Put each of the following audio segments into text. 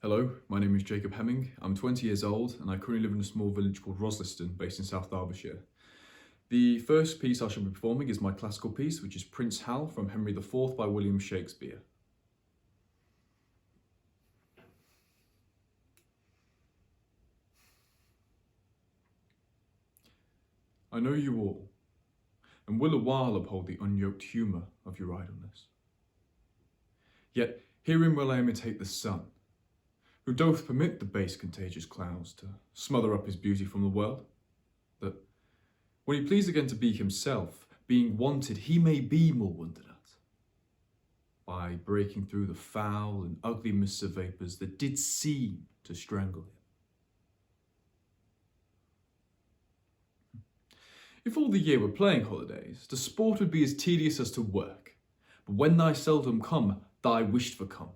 Hello, my name is Jacob Hemming. I'm 20 years old and I currently live in a small village called Rosliston, based in South Derbyshire. The first piece I shall be performing is my classical piece, which is Prince Hal from Henry IV by William Shakespeare. I know you all, and will a while uphold the unyoked humour of your idleness. Yet herein will I imitate the sun, who doth permit the base contagious clouds to smother up his beauty from the world, that when he please again to be himself, being wanted, he may be more wondered at, by breaking through the foul and ugly mists of vapours that did seem to strangle him. If all the year were playing holidays, the sport would be as tedious as to work. But when thy seldom come, thy wished for come,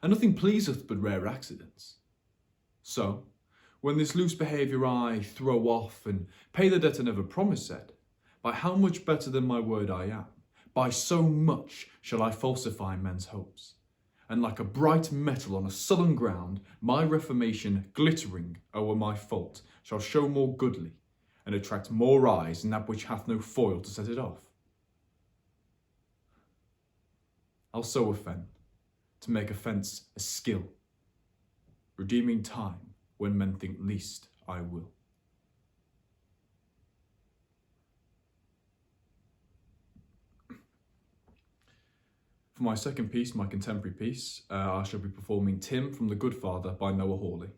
and nothing pleaseth but rare accidents. So, when this loose behaviour I throw off, and pay the debt I never promised, by how much better than my word I am, by so much shall I falsify men's hopes. And like a bright metal on a sullen ground, my reformation, glittering o'er my fault, shall show more goodly, and attract more eyes than that which hath no foil to set it off. I'll so offend, to make offence a skill, redeeming time when men think least I will. For my second piece, my contemporary piece, I shall be performing Tim from The Good Father by Noah Hawley.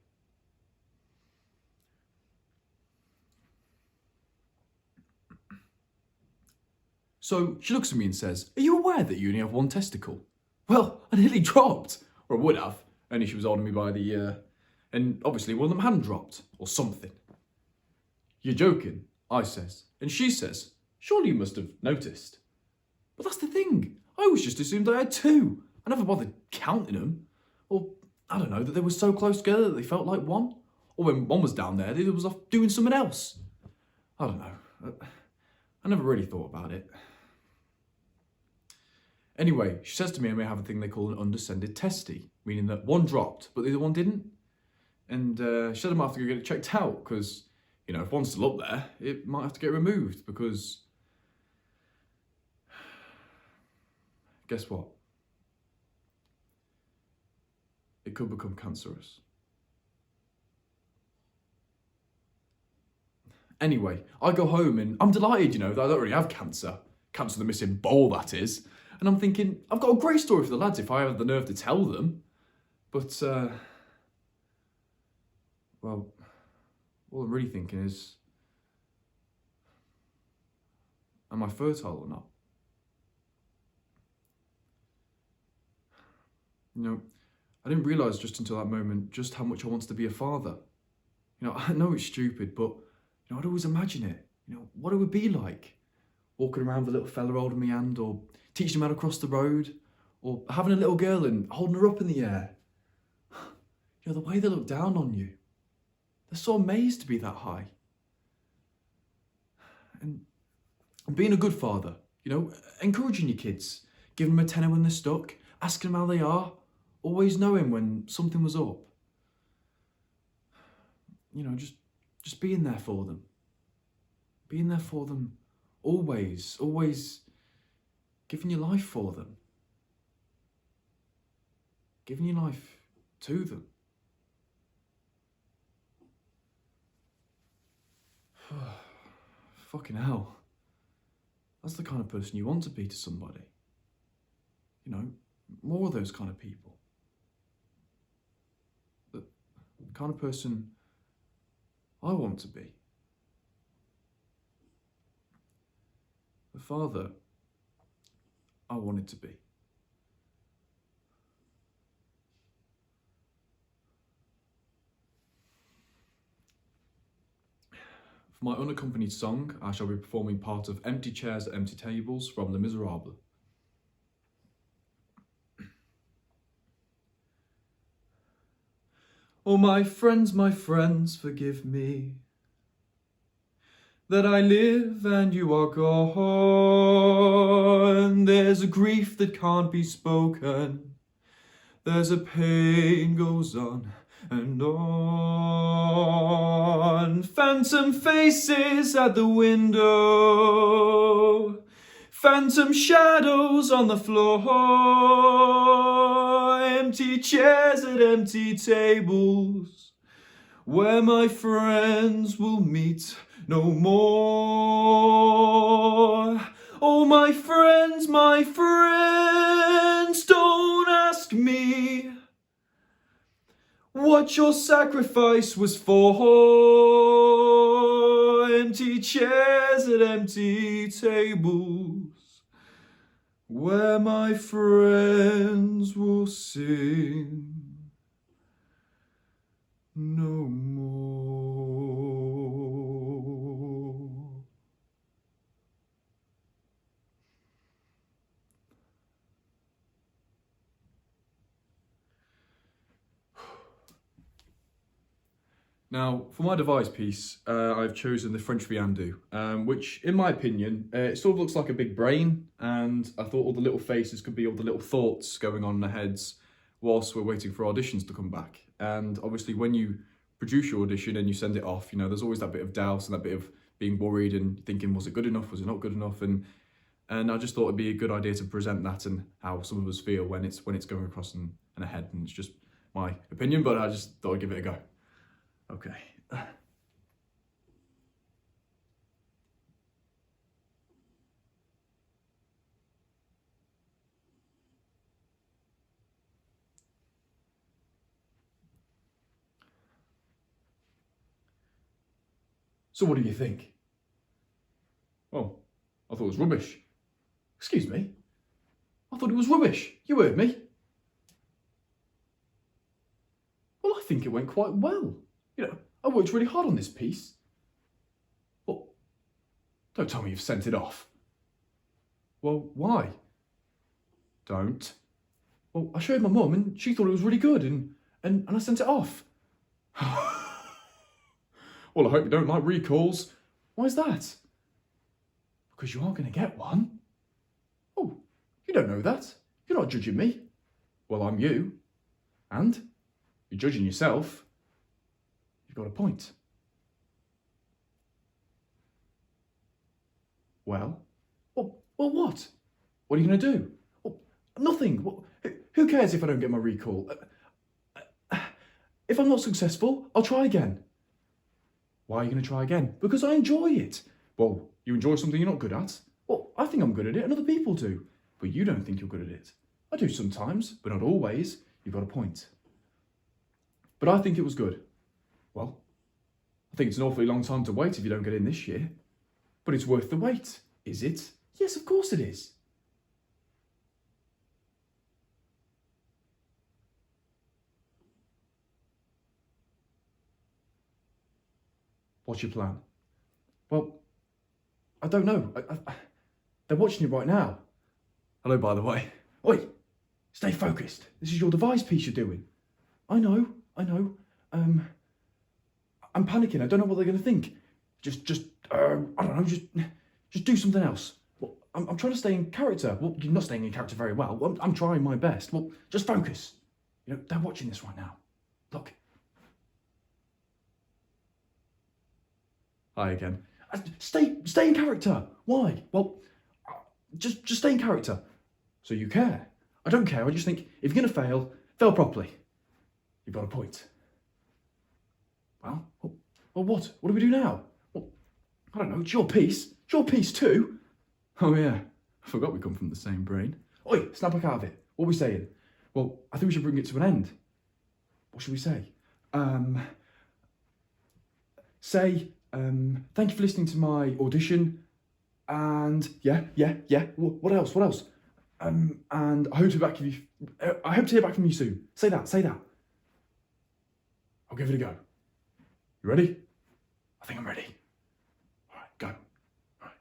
So she looks at me and says, "Are you aware that you only have one testicle?" Well, I nearly dropped, or I would have, only she was holding me by the ear, and obviously one of them hadn't dropped, or something. "You're joking," I says, and she says, "Surely you must have noticed." But that's the thing, I always just assumed I had two. I never bothered counting them, or I don't know, that they were so close together that they felt like one, or when one was down there, the other was off doing something else. I don't know, I never really thought about it. Anyway, she says to me I may have a thing they call an undescended testy, meaning that one dropped, but the other one didn't. And she said I might have to go get it checked out, because, you know, if one's still up there, it might have to get removed, because... guess what? It could become cancerous. Anyway, I go home and I'm delighted, you know, that I don't really have cancer. Cancer of the missing bole, that is. And I'm thinking, I've got a great story for the lads if I have the nerve to tell them. But, well, all I'm really thinking is, am I fertile or not? You know, I didn't realise just until that moment just how much I wanted to be a father. You know, I know it's stupid, but, you know, I'd always imagine it. You know, what it would be like. Walking around with a little fella holding my hand, or teaching him how to cross the road, or having a little girl and holding her up in the air. You know, the way they look down on you. They're so amazed to be that high. And being a good father, you know, encouraging your kids, giving them a tenner when they're stuck, asking them how they are, always knowing when something was up. You know, just being there for them. Being there for them. Always giving your life for them. Giving your life to them. Fucking hell. That's the kind of person you want to be to somebody. You know, more of those kind of people. The kind of person I want to be. The father I wanted to be. For my unaccompanied song, I shall be performing part of Empty Chairs at Empty Tables from Les Miserables. Oh, my friends, forgive me, that I live and you are gone. There's a grief that can't be spoken, There's a pain goes on and on. Phantom faces at the window. Phantom shadows on the floor. Empty chairs at empty tables, where my friends will meet no more. Oh, my friends, don't ask me what your sacrifice was for. Empty chairs at empty tables, where my friends will sing no more. Now, for my device piece, I've chosen the French Viandu, which, in my opinion, it sort of looks like a big brain, and I thought all the little faces could be all the little thoughts going on in their heads whilst we're waiting for auditions to come back. And obviously, when you produce your audition and you send it off, you know, there's always that bit of doubt and that bit of being worried and thinking, was it good enough, was it not good enough? And I just thought it'd be a good idea to present that and how some of us feel when it's going across in a head. And it's just my opinion, but I just thought I'd give it a go. Okay. So what do you think? Oh, I thought it was rubbish. Excuse me? I thought it was rubbish. You heard me. Well, I think it went quite well. You know, I worked really hard on this piece. Well, don't tell me you've sent it off. Well, why? Don't. Well, I showed my mum and she thought it was really good and I sent it off. Well, I hope you don't like recalls. Why is that? Because you aren't going to get one. Oh, you don't know that. You're not judging me. Well, I'm you. And you're judging yourself. You've got a point. Well, what? What are you going to do? Well, nothing. Well, who cares if I don't get my recall? If I'm not successful, I'll try again. Why are you going to try again? Because I enjoy it. Well, you enjoy something you're not good at? Well, I think I'm good at it and other people do. But you don't think you're good at it. I do sometimes, but not always. You've got a point. But I think it was good. Well, I think it's an awfully long time to wait if you don't get in this year. But it's worth the wait, is it? Yes, of course it is. What's your plan? Well, I don't know. They're watching you right now. Hello, by the way. Oi, stay focused. This is your device piece you're doing. I know. I'm panicking. I don't know what they're going to think. I don't know, just do something else. Well, I'm trying to stay in character. Well, you're not staying in character very well. I'm trying my best. Well, just focus. You know, they're watching this right now. Look. Hi again. Stay in character. Why? Well, just stay in character. So you care. I don't care. I just think if you're going to fail, fail properly. You've got a point. Well, what? What do we do now? Well, I don't know. It's your piece. It's your piece too. Oh yeah. I forgot we come from the same brain. Oi, snap back out of it. What are we saying? Well, I think we should bring it to an end. What should we say? Thank you for listening to my audition. And yeah. What else? And I hope to hear back from you soon. Say that. I'll give it a go. You ready? I think I'm ready. All right, go. All right.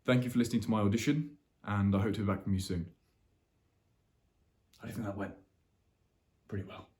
Thank you for listening to my audition, and I hope to be back from you soon. I think that went pretty well.